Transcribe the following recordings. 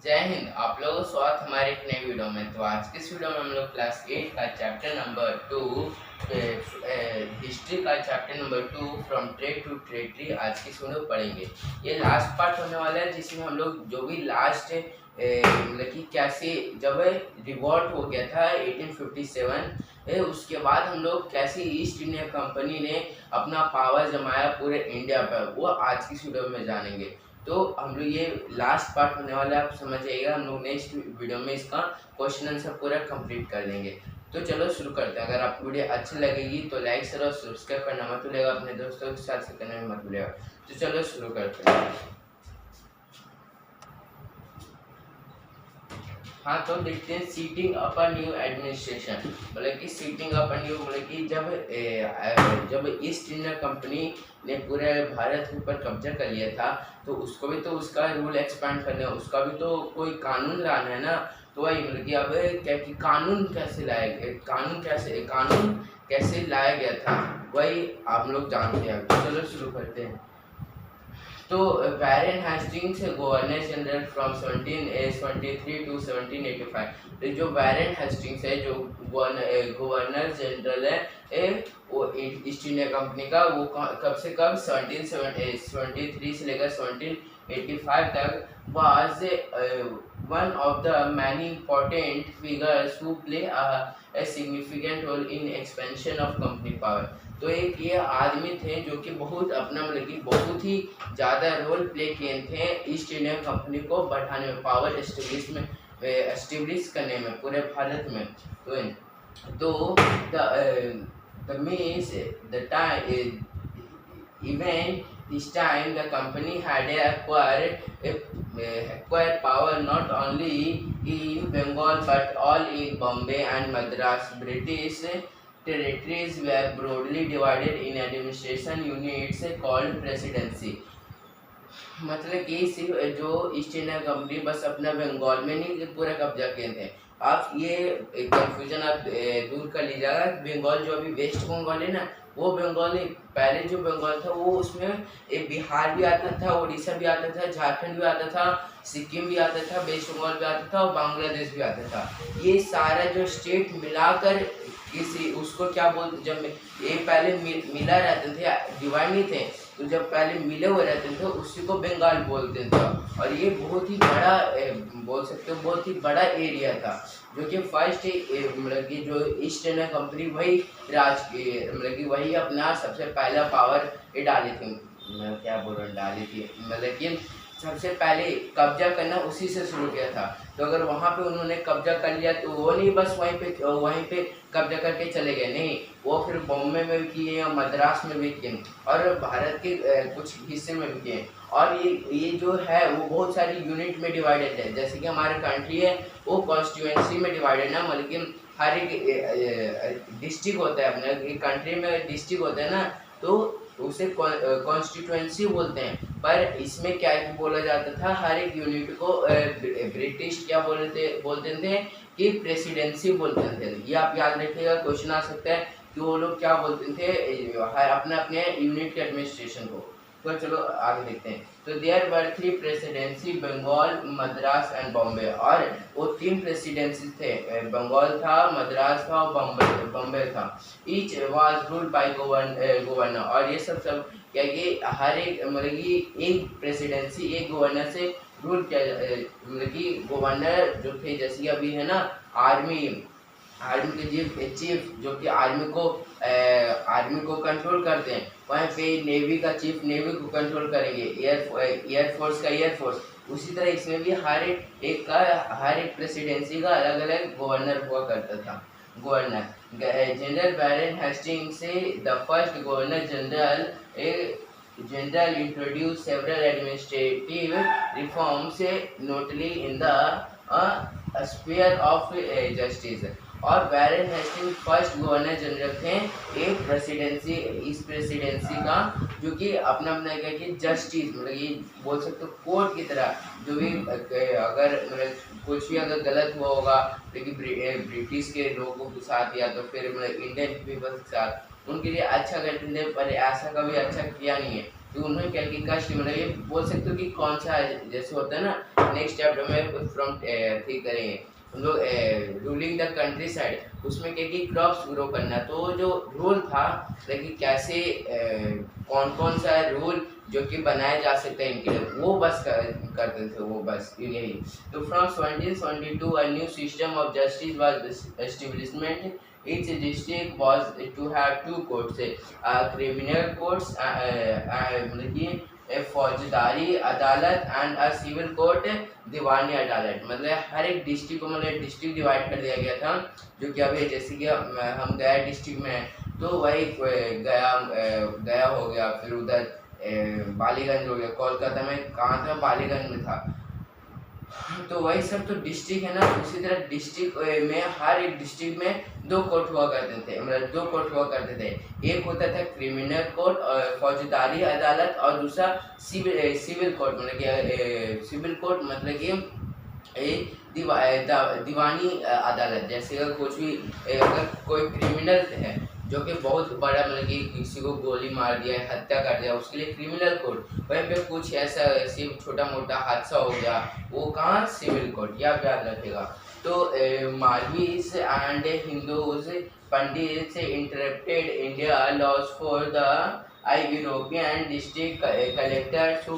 जय हिंद। आप लोगों को स्वागत हमारे एक नई वीडियो में। तो आज के इस वीडियो में हम लोग क्लास 8 का चैप्टर नंबर 2 हिस्ट्री का chapter number 2 from trade to territory आज की इस वीडियो पढ़ेंगे। ये लास्ट पार्ट होने वाला है जिसमें हम लोग जो भी लास्ट मतलब कि कैसे जब रिवॉल्ट हो गया था 1857 उसके बाद हम लोग कैसे ईस्ट इंडिया कंपनी ने अपना पावर जमाया पूरे इंडिया पर, वो आज की इस वीडियो में जानेंगे। तो हम लोग ये लास्ट पार्ट होने वाला है, आप समझ जाइएगा। हम लोग नेक्स्ट वीडियो में इसका क्वेश्चन आंसर पूरा कंप्लीट कर देंगे। तो चलो शुरू करते हैं। अगर आपको वीडियो अच्छी लगेगी तो लाइक शेयर और सब्सक्राइब करना मत भूलिएगा, अपने दोस्तों के साथ शेयर करना भी मत भूलिएगा। तो चलो शुरू करते हैं। हाँ, तो देखते हैं setting up a new administration, मतलब कि सीटिंग अप अ न्यू मतलब कि जब ईस्ट इंडिया कंपनी ने पूरे भारत के ऊपर कब्जा कर लिया था तो उसको भी तो उसका रूल एक्सपेंड करना है, उसका भी तो कोई कानून लाना है ना। तो वही मतलब कि अब क्या कि कानून कैसे लाया गया था वही आप लोग जानते हैं। तो चलो शुरू करते हैं। तो Warren Hastings governor general from 1773 to 1785। तो जो वैरेन हेस्टिंग्स है, जो गवर्नर जनरल है वो ईस्ट इंडिया कंपनी का, वो कब से कब 1773 से लेकर 1785 तक was one of the many important figures who play a significant role in expansion of company power। तो एक ये आदमी थे जो कि बहुत अपना मतलब कि बहुत ही ज़्यादा रोल प्ले किए थे ईस्ट इंडिया कंपनी को बढ़ाने में, पावर एस्टेब्लिश करने में पूरे भारत में। तो the means the time even this time the company had acquired power not only in Bengal but all in Bombay and Madras। British territories were broadly divided in administration units called presidency। मतलब कि सिर्फ जो east India company बस अपना बंगाल में नहीं पूरा कब्जा किए थे। आप ये कंफ्यूजन आप दूर कर लीजिएगा। बंगाल जो अभी वेस्ट बंगाल है ना, वो बंगाल नहीं, पहले जो बंगाल था वो उसमें एक बिहार भी आता था, उड़ीसा भी आता था, झारखंड भी आता था, सिक्किम भी आता था, वेस्ट बंगाल भी आता था और बांग्लादेश भी आता था। ये सारा जो स्टेट मिलाकर किसी उसको क्या बोलते, जब ये पहले मिला रहते थे, डिवाइड नहीं थे, तो जब पहले मिले हुए रहते थे उसी को बंगाल बोलते थे। और ये बहुत ही बड़ा बोल सकते हो, बहुत ही बड़ा एरिया था जो कि फर्स्ट मतलब कि जो ईस्ट इंडिया कंपनी वही मतलब कि वही अपना सबसे पहला पावर डाली थी, मैं क्या बोल रहा हूँ, डाली थी मतलब कि सबसे पहले कब्जा करना उसी से शुरू किया था। तो अगर वहाँ पे उन्होंने कब्जा कर लिया तो वो नहीं बस वहीं पे कब्जा करके चले गए, नहीं, वो फिर बॉम्बे में भी किए, मद्रास में भी किए और भारत के कुछ हिस्से में भी किए। और ये जो है वो बहुत सारी यूनिट में डिवाइडेड है। जैसे कि हमारे कंट्री है वो कॉन्स्टिट्यूएंसी में डिवाइडेड है, मतलब कि हर एक डिस्ट्रिक्ट होता है, अपने कंट्री में डिस्ट्रिक्ट होता है ना, तो उसे कॉन्स्टिट्यूएंसी बोलते हैं। पर इसमें क्या बोला जाता था, हर एक यूनिट को ब्रिटिश क्या बोलते थे कि प्रेसिडेंसी बोलते थे। ये आप याद रखिएगा, क्वेश्चन आ सकता है कि वो लोग क्या बोलते थे अपने अपने यूनिट के एडमिनिस्ट्रेशन को। तो चलो आगे देखते हैं। तो there were 3 presidency, Bengal, Madras and Bombay. और वो 3 प्रेसिडेंसी थे, बंगाल था, मद्रास था और बॉम्बे था। Each was ruled by governor. और ये सब क्या कि हर एक मतलब कि एक प्रेसिडेंसी एक गवर्नर से रूल किया, मतलब कि गवर्नर जो थे, जैसे अभी है ना आर्मी के चीफ जो कि आर्मी को कंट्रोल करते हैं, वहीं पे नेवी का चीफ नेवी को कंट्रोल करेंगे, एयरफोर्स का एयरफोर्स। उसी तरह इसमें भी हर एक प्रेसिडेंसी का अलग अलग गवर्नर हुआ करता था। गवर्नर जनरल बैरन हेस्टिंग्स से the first governor general introduced several administrative reforms, notably in the sphere of justice। और बैरन हेस्टिंग फर्स्ट गवर्नर जनरल थे एक प्रेसिडेंसी, इस प्रेसिडेंसी का, जो कि अपना अपना क्या कि जस्टिस मतलब ये बोल सकते हो कोर्ट की तरह, जो भी अगर मतलब कुछ भी अगर गलत हुआ होगा लेकिन ब्रिटिश के लोगों के साथ या तो फिर मतलब इंडियन पीपल के साथ, उनके लिए अच्छा करते थे, पर ऐसा कभी अच्छा किया नहीं है। तो उन्होंने क्या कि कष्ट मतलब ये बोल सकते हो कि कौन सा जैसे होता है ना नेक्स्ट चैप्टर में फ्रॉम ठीक करेंगे हम लोग रूलिंग द कंट्री साइड, उसमें क्या कि क्रॉप्स ग्रो करना, तो जो रूल था लेकिन कैसे कौन कौन सा रूल जो कि बनाया जा सकता है इनके लिए वो बस करते थे वो बस यही। तो from 1772 a new system of justice was establishment. Each district was to have two courts, criminal courts मतलब कि फौजदारी अदालत एंड अ सिविल कोर्ट दीवानी अदालत। मतलब हर एक डिस्ट्रिक्ट को मतलब डिस्ट्रिक्ट डिवाइड कर दिया गया था, जो कि अभी जैसे कि हम गया डिस्ट्रिक्ट में तो वही गया हो गया, फिर उधर बालीगंज हो गया, कोलकाता में कहाँ था, बालीगंज में था। तो वही सब तो डिस्ट्रिक्ट है ना, उसी तरह डिस्ट्रिक्ट में हर एक डिस्ट्रिक्ट में दो कोर्ट हुआ करते थे, मतलब दो कोर्ट हुआ करते थे। एक होता था क्रिमिनल कोर्ट और फौजदारी अदालत, और दूसरा सिविल कोर्ट मतलब कि सिविल कोर्ट मतलब कि दीवानी अदालत। जैसे अगर कुछ भी अगर कोई क्रिमिनल है जो कि बहुत बड़ा मतलब कि किसी को गोली मार दिया है, हत्या कर दिया, उसके लिए क्रिमिनल कोर्ट। वहीं पे कुछ ऐसा सिर्फ छोटा मोटा हादसा हो गया वो कहाँ, सिविल कोर्ट, या याद रखेगा। तो maulvis and Hindus pandit interpreted India laws for the European district collectors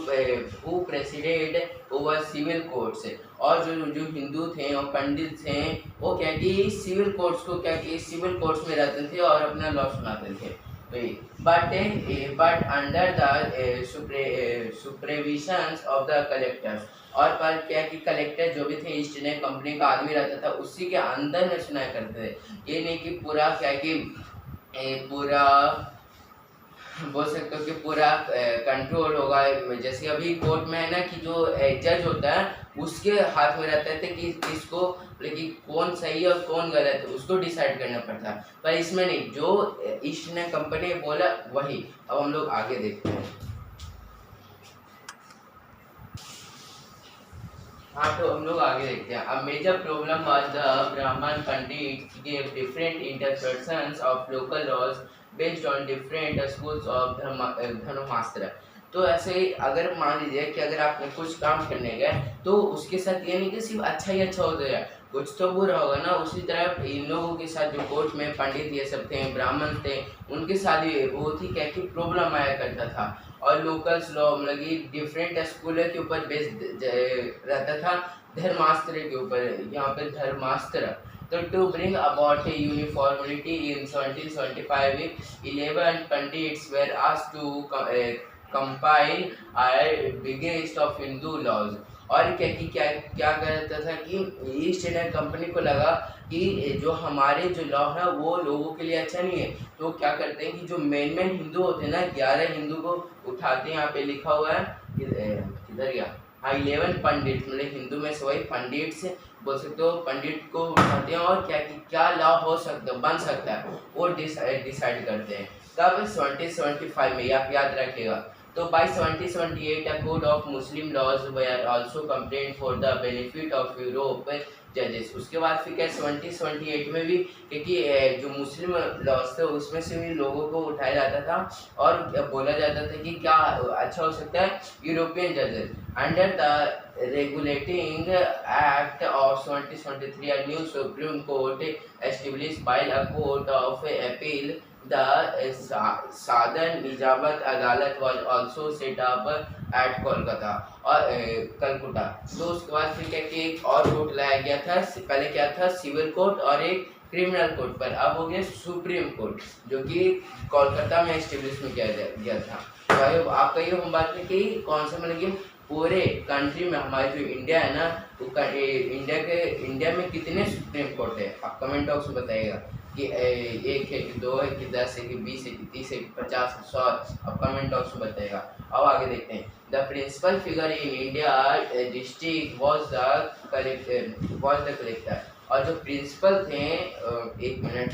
who presided over civil courts। और जो जो हिंदू थे और पंडित थे वो क्या कि सिविल कोर्ट्स को क्या कि सिविल कोर्ट्स में रहते थे और अपना लॉ सुनाते थे। But under the supervision of the collectors, और पर क्या कि कलेक्टर जो भी थे ईस्ट इंडिया कंपनी का आदमी रहता था उसी के अंदर में सुनाया करते थे। ये नहीं कि पूरा क्या कि पूरा बोल सकते हो कि पूरा कंट्रोल होगा। जैसे अभी कोर्ट में है ना कि जो जज होता है उसके हाथ में रहता है कि किसको लेकिन कौन सही है और कौन गलत है उसको डिसाइड करना पड़ता है, पर इसमें नहीं, जो ईस्ट इंडिया कंपनी ने बोला वही। अब हम लोग आगे देखते हैं। हाँ तो हम लोग आगे देखते हैं। अब major problem was the Brahmin pandit give different interpretations of local laws based on different schools of Dharmashastra. तो ऐसे अगर मान लीजिए कि अगर आपने कुछ काम करने गए तो उसके साथ ये नहीं कि सिर्फ अच्छा ही अच्छा हो जाएगा, कुछ तो बुरा होगा ना। उसी तरह इन लोगों के साथ जो कोर्ट में पंडित ये सब थे, ब्राह्मण थे, उनके साथ भी बहुत ही क्या कि प्रॉब्लम आया करता था। और लोकल्स लॉ मतलब कि डिफरेंट स्कूलों के ऊपर बेस्ड रहता था, धर्मास्त्र के ऊपर, यहाँ पे धर्मास्त्र। तो to bring about a uniformity in 1775 11 pandits were asked to compile biggest of Hindu laws. और क्या क्या करता था कि ईस्ट इंडिया कंपनी को लगा कि जो हमारे जो लॉ है वो लोगों के लिए अच्छा नहीं है, तो क्या करते हैं कि जो मेन हिंदू होते हैं ना 11 हिंदू को उठाते हैं। यहाँ पे लिखा हुआ है किधर गया, हाँ 11 पंडित मतलब हिंदू में से वही पंडित से बोल सकते हो, पंडित को उठाते हैं और क्या लॉ हो सकता बन सकता है वो डिसाइड करते हैं। तब 1775 में आप याद रखिएगा। तो by 1778 a code of Muslim laws were also complained for the benefit of Europe जजेस। उसके बाद फिर क्या 1778 में भी क्योंकि जो मुस्लिम लॉज थे उसमें से भी लोगों को उठाया जाता था और बोला जाता था कि क्या अच्छा हो सकता है, यूरोपियन जजेस। Under the regulating act of 1723 a new Supreme Court established by a court of appeal। The Southern Nijabat Adalat was also set up at Kolkata और कलकत्ता। तो उसके बाद फिर क्या कि एक और कोर्ट लाया गया था, पहले क्या था सिविल कोर्ट और एक क्रिमिनल कोर्ट, पर अब हो गया सुप्रीम कोर्ट जो कि कोलकाता में एस्टेब्लिश किया गया था। तो भाई आपका ये होमवर्क है कि कौन सा मतलब कि पूरे कंट्री में हमारे जो इंडिया है ना तो इंडिया में कितने सुप्रीम कोर्ट है, आप कमेंट बॉक्स में बताइएगा कि 1 है कि 2 है कि 10 है कि 20 है कि 30 है कि 50 है 100, अब कमेंट बॉक्स में बताइएगा। अब आगे देखते हैं। The principal figure in India district was the collector. और जो प्रिंसिपल थे, एक मिनट,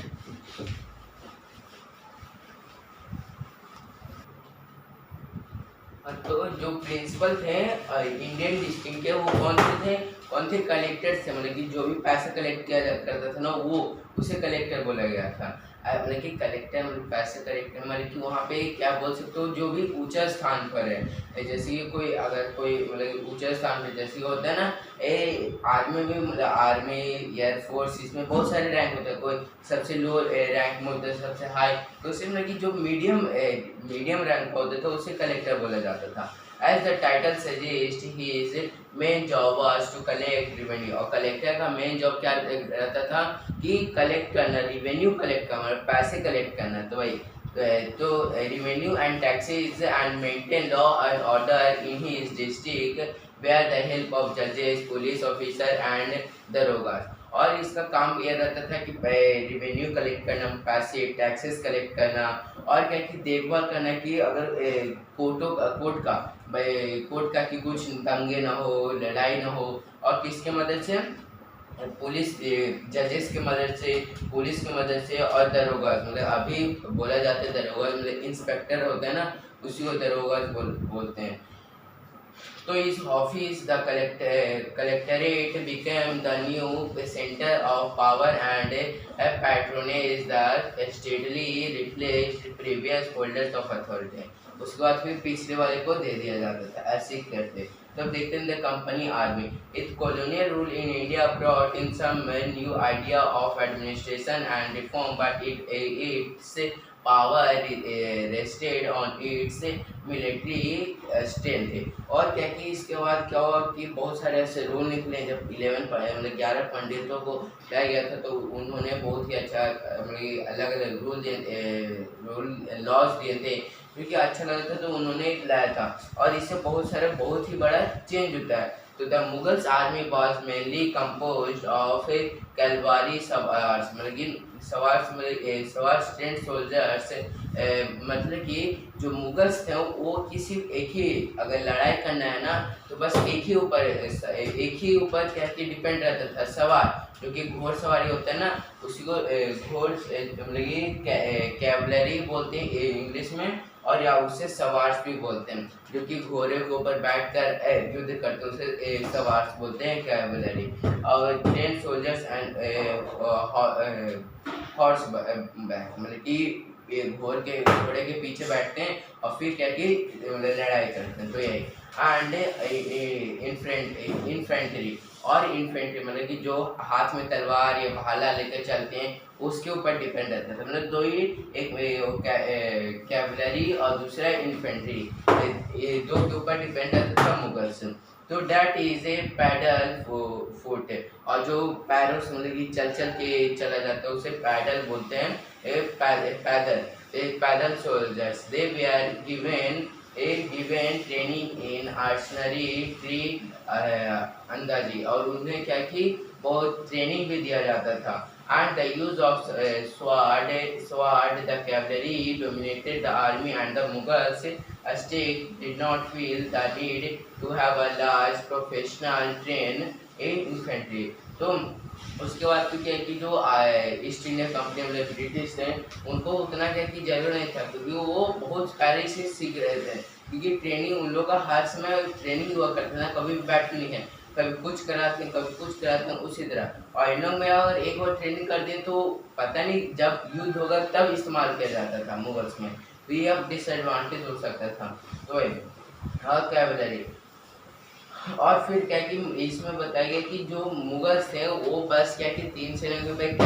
तो जो प्रिंसिपल थे इंडियन डिस्ट्रिक्ट के वो कौन थे कलेक्टर थे, मतलब कि जो भी पैसा कलेक्ट किया करता था ना वो उसे कलेक्टर बोला गया था। मतलब कि कलेक्टर मतलब पैसे कलेक्टर मतलब कि वहाँ पे क्या बोल सकते हो जो भी ऊंचा स्थान पर है, जैसे कि कोई अगर कोई मतलब ऊंचा स्थान पर जैसे होता है ना, आर्मी में मतलब आर्मी एयरफोर्स इसमें बहुत सारे रैंक होते हैं, कोई सबसे लो रैंक में होता है, सबसे हाई, तो उससे मतलब कि जो मीडियम रैंक का होता था उसे कलेक्टर बोला जाता था। As the title suggests, his main job was to collect revenue। और कलेक्टर का मेन जॉब क्या रहता था कि कलेक्ट करना, रिवेन्यू कलेक्ट करना, पैसे कलेक्ट करना। तो भाई तो revenue and taxes and maintain law and order in his district where the help of judges, police officer and darogas। और इसका काम यह रहता था कि रिवेन्यू कलेक्ट करना, पैसे टैक्सेस कलेक्ट करना, और क्या कि देखभाल करना कि अगर कोर्ट का कि कुछ दंगे ना हो, लड़ाई ना हो, और किसके मदद से, पुलिस जजेस की मदद से, पुलिस की मदद से, और दरोगा मतलब अभी बोला जाता है दरोगा मतलब इंस्पेक्टर होता है ना, उसी को दरोगा बोलते हैं। तो इस office the collectorate became the new centre of power and patronage the steadily replaced previous holders of authority. उसके बाद फिर पिछले वाले को दे दिया जाता था, ऐसे ही करते। तब देखते हैं the company army. It colonial rule in India brought in some new idea of administration and reform, but its power rested on its military strength। और क्या कि इसके बाद क्या हुआ कि बहुत सारे ऐसे रूल निकले। जब 11 पंडितों को लाया गया था तो उन्होंने बहुत ही अच्छा मतलब अलग अलग रूल लॉज दिए थे, क्योंकि अच्छा लगा था तो उन्होंने लाया था, और इससे बहुत ही बड़ा चेंज होता है। तो the Mughals army was mainly compose of cavalry sowars मतलब कि सवार्स ट्रेंड सोल्जर्स। मतलब कि जो मुगल्स थे वो किसी एक ही अगर लड़ाई करना है ना तो बस एक ही ऊपर क्या कि डिपेंड रहता था, सवार, जो कि घोड़ सवारी होता है ना, उसी को घोड़ मतलब कि कैवलरी बोलते हैं इंग्लिश में, और या उससे सवार्स भी बोलते हैं, जो कि घोड़े के ऊपर बैठकर युद्ध करते हैं उसे सवार्स बोलते हैं, कैवलरी। और train soldiers and horse back मतलब कि घोड़े के पीछे बैठते हैं और फिर क्या कि लड़ाई करते हैं, तो यही। एंड इन्फेंट्री मतलब कि जो हाथ में तलवार या भाला लेकर चलते हैं उसके ऊपर डिपेंड रहता था। मतलब दो ही, एक कैवलरी और दूसरा इन्फेंट्री, ये दो के ऊपर डिपेंड रहता था मुगल्स। तो that is a pedal foot, और जो पैरों से मतलब कि चल के चला जाता है उसे पैडल बोलते हैं, पैदल soldiers. They were given training in archery, ट्री अंदाजी, और उन्हें क्या कि बहुत ट्रेनिंग भी दिया जाता था। And the use of sword, the cavalry dominated the army, and the Mughals state did not feel the need to have a large professional trained infantry। तो उसके बाद तो क्या है कि जो ईस्ट इंडिया कंपनी मतलब ब्रिटिश थे उनको उतना क्या कि जरूर नहीं था, क्योंकि वो बहुत पहले से सीख रहे थे, क्योंकि ट्रेनिंग उन लोग का हर समय ट्रेनिंग हुआ करता था, कभी भी बैठ नहीं है, कभी कुछ कराते हैं कभी कुछ कराते हैं, उसी तरह। और इन लोग में अगर एक बार ट्रेनिंग कर दिए तो पता नहीं जब युद्ध होगा तब इस्तेमाल किया जाता था मुगल्स में, तो ये अब डिसएडवांटेज हो सकता था। तो और कैवलरी, और फिर क्या कि इसमें बताया गया कि जो मुगल्स थे वो बस क्या कि 3 श्रेणियों पे एक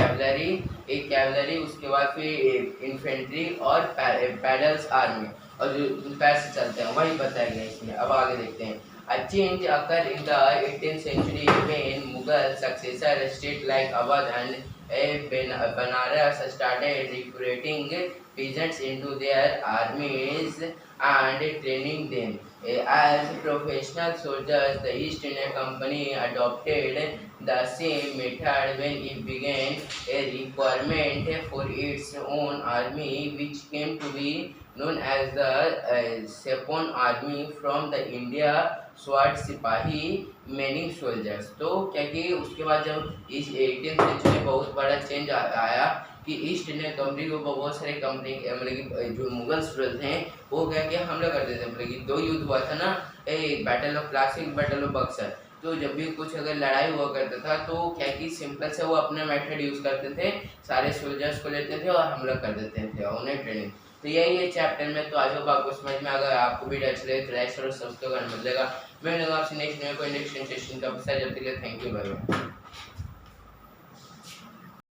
कैवलरी, उसके बाद फिर इन्फेंट्री और पैडल्स आर्मी, और जो पैर से चलते हैं वही बताया गया इसमें। अब आगे देखते हैं। A change occurred in the 18th century when Mughal successor states like Awadh and Banaras started recruiting peasants into their armies and training them as professional soldiers. The East India Company adopted the same method when it began a requirement for its own army, which came to be known as the Sepoy Army, from the India स्वाट सिपाही meaning soldiers. तो क्या कि उसके बाद जब इस 18th century में बहुत बड़ा चेंज आया कि ईस्ट इंडिया कंपनी को बहुत सारे कंपनी मतलब कि जो मुगल्स थे वो क्या कि हमला कर देते, मतलब कि 2 युद्ध हुआ था ना, battle of Plassey, battle of Buxar. तो जब भी कुछ अगर लड़ाई हुआ करता था तो क्या कि सिंपल से वो अपना मेथड यूज़ करते थे, सारे सोल्जर्स को लेते थे और हमला कर देते थे और उन्हें ट्रेनिंग। तो यही है चैप्टर में। तो आज होप आपको समझ में, अगर आपको वीडियो अच्छा लगे तो लाइक शेयर और सब्सक्राइब करना मत भूलिएगा। मैं आपसे नेक्स्ट कोई नेक्स्ट सेशन का, जब तक के लिए थैंक यू, बाय बाय।